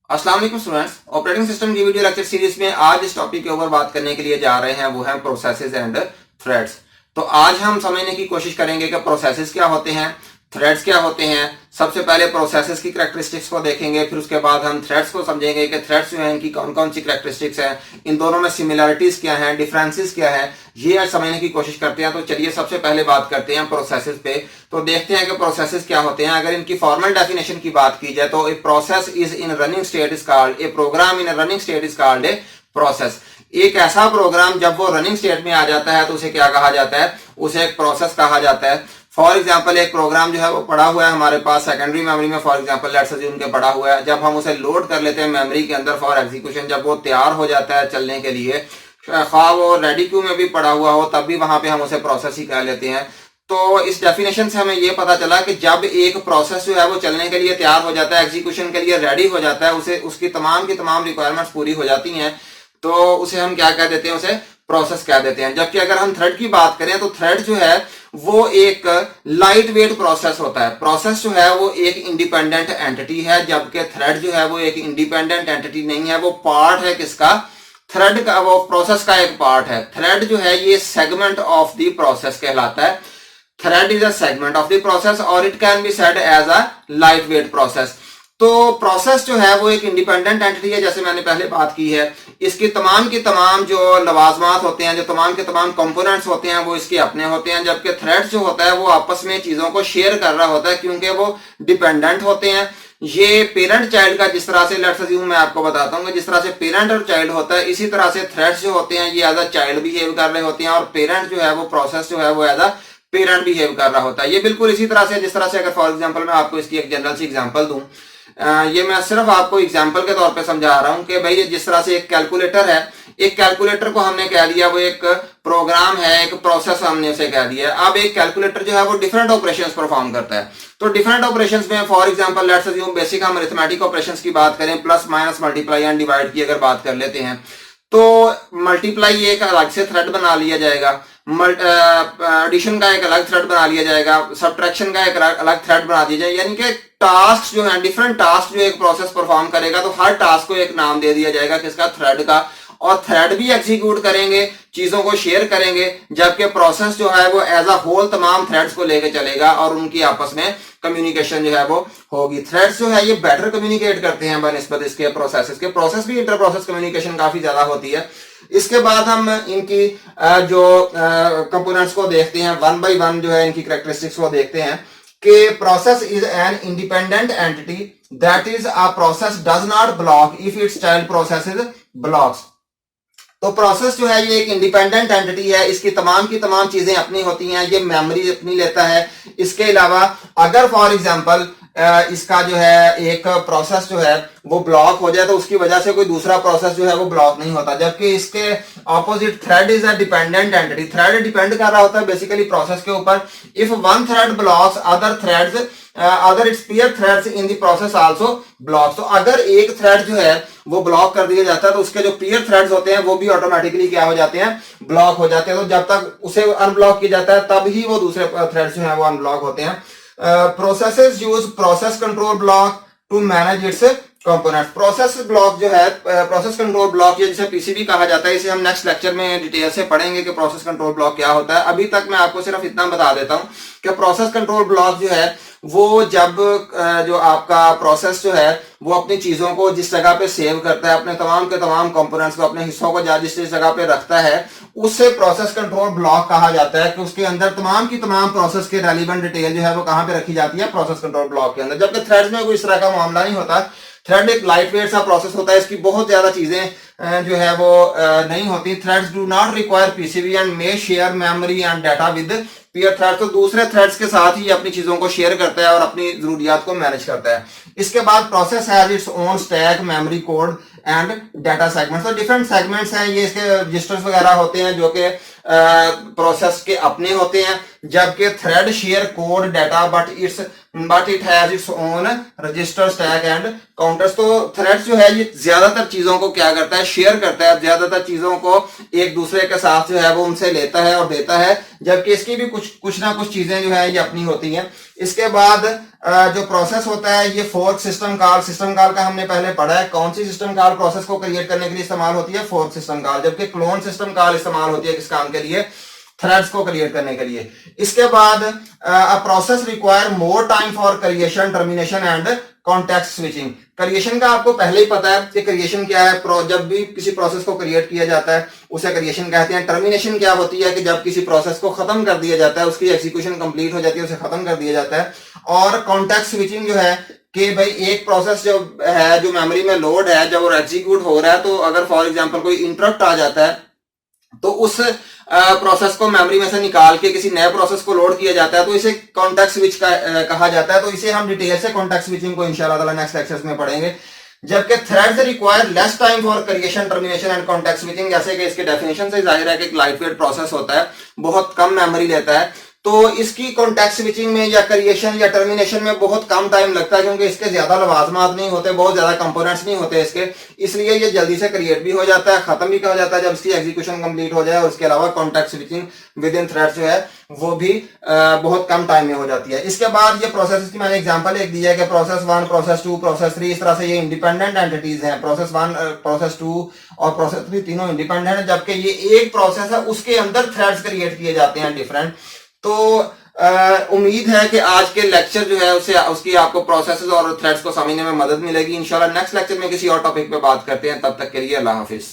अस्सलाम वालेकुम students. Operating system की वीडियो लेक्चर सीरीज में आज इस टॉपिक के ऊपर बात करने के लिए जा रहे हैं, वो है प्रोसेसेस एंड थ्रेड्स। तो आज हम समझने की कोशिश करेंगे कि प्रोसेसेस क्या होते हैं, थ्रेड्स क्या होते हैं। सबसे पहले प्रोसेसेस की करैक्टरिस्टिक्स को देखेंगे, फिर उसके बाद हम थ्रेड्स को समझेंगे कि थ्रेड्स जो हैं इनकी कौन कौन सी करैक्टरिस्टिक्स हैं, इन दोनों में सिमिलरिटीज क्या हैं, डिफरेंसेस क्या है, ये आज समझने की कोशिश करते हैं। तो चलिए सबसे पहले बात करते हैं प्रोसेसेस पे। तो देखते हैं कि प्रोसेसेस क्या होते हैं। अगर इनकी फॉर्मल डेफिनेशन की बात की जाए तो a process is in running state is called a program in running state is called a process. एक ऐसा प्रोग्राम जब वो रनिंग स्टेट में आ जाता है तो उसे क्या कहा जाता है, उसे एक प्रोसेस कहा जाता है। फॉर एग्जाम्पल एक प्रोग्राम जो है वो पड़ा हुआ है हमारे पास सेकेंडरी मेमोरी में, फॉर एग्जाम्पल लेट्स अज्यूम के पड़ा हुआ है। जब हम उसे लोड कर लेते हैं मेमोरी के अंदर फॉर एग्जीक्यूशन, जब वो तैयार हो जाता है चलने के लिए, खा वो रेडी क्यू में भी पड़ा हुआ हो तब भी वहां पे हम उसे प्रोसेस ही कह लेते हैं। तो इस डेफिनेशन से हमें ये पता चला कि जब एक प्रोसेस जो है वो चलने के लिए तैयार हो जाता है, एग्जीक्यूशन के लिए रेडी हो जाता है, उसे उसकी तमाम की तमाम रिक्वायरमेंट्स पूरी हो जाती हैं, तो उसे हम क्या कह देते हैं, उसे प्रोसेस कह देते हैं। जबकि अगर हम थ्रेड की बात करें तो थ्रेड जो है वो एक लाइट वेट प्रोसेस होता है। प्रोसेस जो है वो एक इंडिपेंडेंट एंटिटी है, जबकि थ्रेड जो है वो एक इंडिपेंडेंट एंटिटी नहीं है, वो पार्ट है किसका, थ्रेड का, वो प्रोसेस का एक पार्ट है। थ्रेड जो है ये सेगमेंट ऑफ द प्रोसेस कहलाता है। Thread is a segment of the process और it can be said as a light weight process. तो प्रोसेस जो है वो एक इंडिपेंडेंट एंटिटी है, जैसे मैंने पहले बात की है। इसकी तमाम की तमाम जो लवाजमात होते हैं, जो तमाम के तमाम कंपोनेंट्स होते हैं, वो इसके अपने होते हैं। जबकि थ्रेड जो होता है वो आपस में चीजों को शेयर कर रहा होता है, क्योंकि वो डिपेंडेंट होते हैं। ये पेरेंट चाइल्ड का, जिस तरह से लेट्स अज्यूम मैं आपको बताता हूँ, जिस तरह से पेरेंट और चाइल्ड होता है, इसी तरह से थ्रेड्स जो होते हैं ये एज अ चाइल्ड बिहेव कर रहे होते हैं, और पेरेंट जो है वो प्रोसेस जो है वो एज अ पेरेंट बिहेव कर रहा होता है। ये बिल्कुल इसी तरह से, जिस तरह से अगर फॉर एग्जांपल मैं आपको इसकी एक जनरल सी एग्जांपल दूं, ये मैं सिर्फ आपको एग्जांपल के तौर पे समझा रहा हूं कि भाई जिस तरह से एक कैलकुलेटर है, एक कैलकुलेटर को हमने कह दिया वो एक प्रोग्राम है, एक प्रोसेस हमने उसे कह दिया। अब एक कैलकुलेटर जो है वो डिफरेंट ऑपरेशंस परफॉर्म करता है। तो डिफरेंट ऑपरेशंस में for example let's assume basic हम अरिथमेटिक ऑपरेशंस की बात करें, plus minus multiply and divide की अगर बात कर लेते हैं, तो मल्टीप्लाई एक अलग से थ्रेड बना लिया जाएगा, एडिशन का एक अलग थ्रेड बना लिया जाएगा, सब्ट्रैक्शन का एक अलग थ्रेड बना दिया जाएगा। यानी कि टास्क जो है, डिफरेंट टास्क जो एक प्रोसेस परफॉर्म करेगा, तो हर टास्क को एक नाम दे दिया जाएगा किसका, थ्रेड का। और थ्रेड भी एग्जीक्यूट करेंगे, चीजों को शेयर करेंगे, जबकि प्रोसेस जो है वो एज अ होल तमाम थ्रेड्स को लेकर चलेगा और उनकी आपस में कम्युनिकेशन जो है वो होगी। थ्रेड्स जो है ये बेटर कम्युनिकेट करते हैं बनिस्बत इसके प्रोसेस के। प्रोसेस भी इंटर प्रोसेस कम्युनिकेशन काफी ज्यादा होती है। इसके बाद हम इनकी जो कंपोनेंट्स को देखते हैं, वन बाय वन जो है इनकी कैरेक्टरिस्टिक्स को देखते हैं कि process is an independent entity, that is a process does not block if it's child process is blocks. तो प्रोसेस जो है ये एक इंडिपेंडेंट एंटिटी है, इसकी तमाम चीजें अपनी होती हैं, ये मेमोरी अपनी लेता है। इसके अलावा अगर फॉर एग्जांपल इसका जो है एक प्रोसेस जो है वो ब्लॉक हो जाए तो उसकी वजह से कोई दूसरा प्रोसेस जो है वो ब्लॉक नहीं होता। जबकि इसके opposite thread is a dependent entity, thread depend कर रहा होता है बेसिकली प्रोसेस के ऊपर। If one thread blocks other threads other it's peer threads in the process also blocks। तो अगर एक थ्रेड जो है वो ब्लॉक कर दिया जाता है तो उसके जो peer threads होते हैं वो भी ऑटोमेटिकली क्या हो जाते हैं, ब्लॉक हो जाते हैं। तो जब तक उसे अनब्लॉक किया जाता है तब ही वो दूसरे थ्रेड्स जो है वो अनब्लॉक होते हैं। Processes use process control block to manage its components. Process block जो है, प्रोसेस कंट्रोल ब्लॉक, ये जिसे पीसीबी कहा जाता है, इसे हम नेक्स्ट लेक्चर में डिटेल से पढ़ेंगे कि प्रोसेस कंट्रोल ब्लॉक क्या होता है। अभी तक मैं आपको सिर्फ इतना बता देता हूं कि प्रोसेस कंट्रोल ब्लॉक जो है वो जब जो आपका प्रोसेस जो है वो अपनी चीजों को जिस जगह पे सेव करता है, अपने तमाम के तमाम कंपोनेंट्स को, अपने हिस्सों को जिस जगह पे रखता है, उससे प्रोसेस कंट्रोल ब्लॉक कहा जाता है। कि उसके अंदर तमाम की तमाम प्रोसेस के रेलिवेंट डिटेल जो है वो कहां पे रखी जाती है, प्रोसेस कंट्रोल ब्लॉक के अंदर। जबकि थ्रेड्स में कोई इस तरह का मामला नहीं होता। थ्रेड एक लाइट वेट सा प्रोसेस होता है, इसकी बहुत ज्यादा चीजें जो है वो नहीं होती। Threads do not require PCB and may share memory and data with peer thread. तो दूसरे थ्रेड्स के साथ ही अपनी चीजों को शेयर करता है और अपनी जरूरियात को मैनेज करता है। इसके बाद process has its own stack, memory code and data segments. तो डिफरेंट सेगमेंट्स हैं, ये इसके रजिस्टर्स वगैरह होते हैं जो कि प्रोसेस के अपने होते हैं। जबकि thread share code data but it's but it has its own register, stack and counters. तो थ्रेड्स जो है ये ज्यादातर चीजों को क्या करता है, शेयर करता है, ज्यादातर चीजों को एक दूसरे के साथ जो है वो उनसे लेता है और देता है, जबकि इसकी भी कुछ ना कुछ चीजें जो है ये अपनी होती हैं। इसके बाद जो प्रोसेस होता है ये fork system call, system call का हमने पहले पढ़ा है, कौन सी सिस्टम कॉल प्रोसेस को क्रिएट करने के लिए इस्तेमाल होती है, फोर्क सिस्टम कॉल, जबकि क्लोन सिस्टम कॉल इस्तेमाल होती है किस काम के लिए, थ्रेड्स को क्रिएट करने के लिए। इसके बाद a process require more time for creation, termination and context switching. Creation का आपको पहले ही पता है कि क्रिएशन क्या है, जब भी किसी प्रोसेस को क्रिएट किया जाता है उसे क्रिएशन कहते हैं। टर्मिनेशन क्या होती है कि जब किसी प्रोसेस को खत्म कर दिया जाता है, उसकी एग्जीक्यूशन कंप्लीट हो जाती है, उसे खत्म कर दिया जाता है। और कॉन्टेक्स्ट स्विचिंग जो है कि भाई एक प्रोसेस जो है जो मेमोरी में लोड है, जब वो एग्जीक्यूट हो रहा है, तो अगर फॉर एग्जांपल कोई इंटरप्ट आ जाता है तो उस प्रोसेस को मेमोरी में से निकाल के किसी नए प्रोसेस को लोड किया जाता है, तो इसे कॉन्टेक्स्ट स्विच कहा जाता है। तो इसे हम डिटेल से कॉन्टेक्स्ट स्विचिंग को इंशाल्लाह ताला नेक्स्ट लेक्चर्स में पढ़ेंगे। जबकि threads require less time for creation, termination and context switching, जैसे कि इसके डेफिनेशन से जाहिर है कि एक लाइटवेट प्रोसेस होता है, बहुत कम मेमोरी लेता है, तो इसकी कॉन्टेक्स्ट स्विचिंग में या क्रिएशन या टर्मिनेशन में बहुत कम टाइम लगता है, क्योंकि इसके ज्यादा लवाजमात नहीं होते, बहुत ज्यादा कंपोनेंट्स नहीं होते इसके, इसलिए ये जल्दी से क्रिएट भी हो जाता है, खत्म भी हो जाता है जब इसकी एग्जीक्यूशन कंप्लीट हो जाए। और इसके अलावा context switching with in threads जो है वो भी बहुत कम टाइम में हो जाती है। इसके बाद ये प्रोसेस की मैंने एग्जांपल एक दिया है कि प्रोसेस 1, प्रोसेस 2, प्रोसेस 3, इस तरह से ये इंडिपेंडेंट एंटिटीज हैं। प्रोसेस 1, प्रोसेस 2 और प्रोसेस 3 तीनों इंडिपेंडेंट है, जबकि ये एक प्रोसेस है, उसके अंदर थ्रेड्स क्रिएट किए जाते हैं डिफरेंट। तो उम्मीद है कि आज के लेक्चर जो है उसे उसकी आपको प्रोसेसेस और थ्रेड्स को समझने में मदद मिलेगी। इंशाल्लाह नेक्स्ट लेक्चर में किसी और टॉपिक पे बात करते हैं, तब तक के लिए अल्लाह हाफिज।